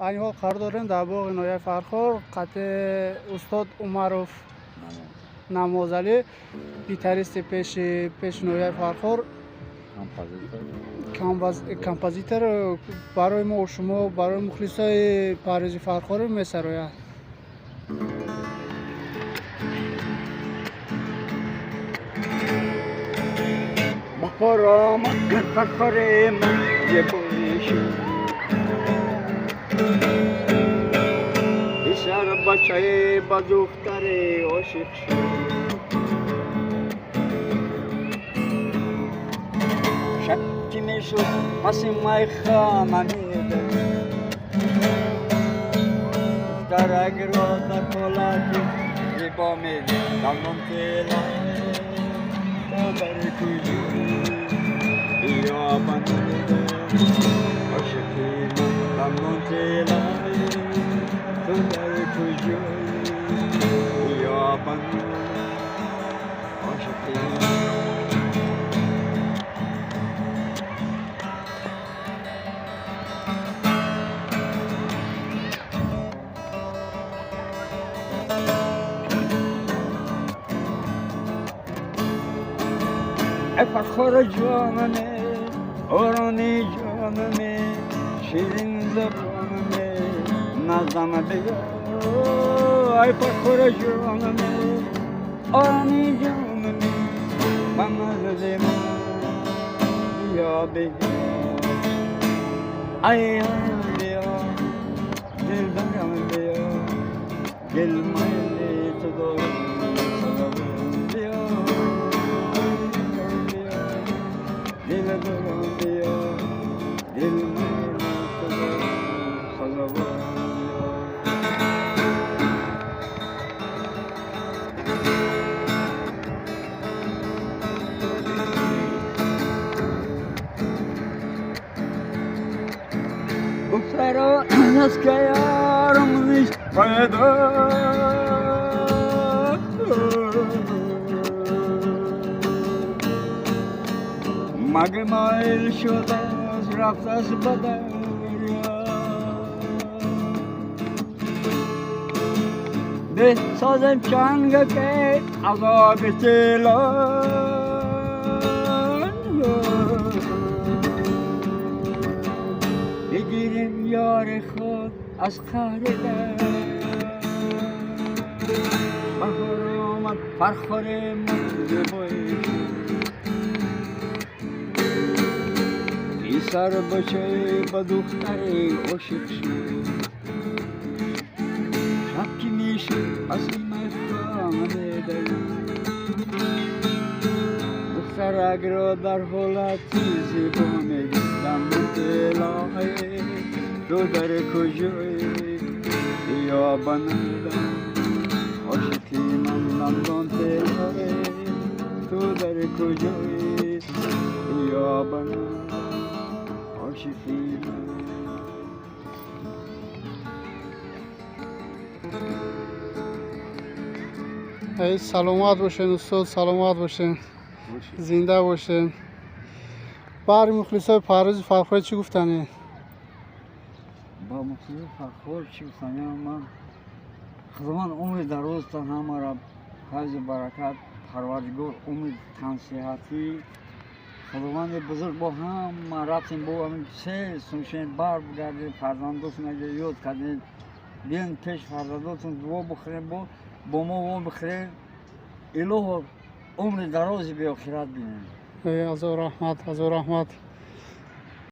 این حال قرار داریم در باغ نویه فرخار قطع استاد عمروف نمازعلی گیتاریست پیش نویه فرخار کمپوزیتور برای ما و شما برای مخلصای پرویز فرخار می‌سراید. بهار آمد فرخار من زیبایی شد، پسر بچه با دختر عاشق شد. شب که میشد پس میخانه می‌رفت، دختر اگر را در پالت زیبا می‌دید دندان تیلا تا در کجایی بیا بنده عاشقی من دندان تیلا تا در کجایی بیا بنده عاشقی من. ای فرخار جانمه آرانی جانمه شیرین زبانمه نازم بیا. ای فرخار جانمه آرانی جانمه بنازم بیا بیا. ای بیا دل دارم بیا دل مایلی تو دارم بیا دل دارم بیا دل مایلی تو دارم دخترا از که یارم نیست پیدا مگه مایل شد از رفت از بدریا. به سازم چنگ که عذاب تیلا بگیریم یار خود از قهر در. بهار آمد فرخار من زیبایی پسر بچه با دختر عاشق شد. شب که میشد از میخانه می‌دوید، دختر اگر در حالتی زیبا می‌دید دندان تیلای تو در کجایی بیا بنده عاشقی من دندان تیلای تو در کجایی بیا بنده عاشقی من. ای سلامت باشین استاد، سلامت باشین، زنده باشین. برای مخلصای پرویز فرخار چی گفتنی؟ با مخلص فرخار چی گفتنی؟ من خداوند عمر دراز تا همه را فیض و برکت پروردگار عمر تن صحتی خداوند بزرگ با همه رفتیم با همین سه سوشین بر بگردیم فرزنداتون اگر یاد کردین بیاین پیش فرزنداتون دعا بخورین با ما وام بخورین الهی عمر درازی به آخرت بینیم. ای از او رحمت، از او رحمت.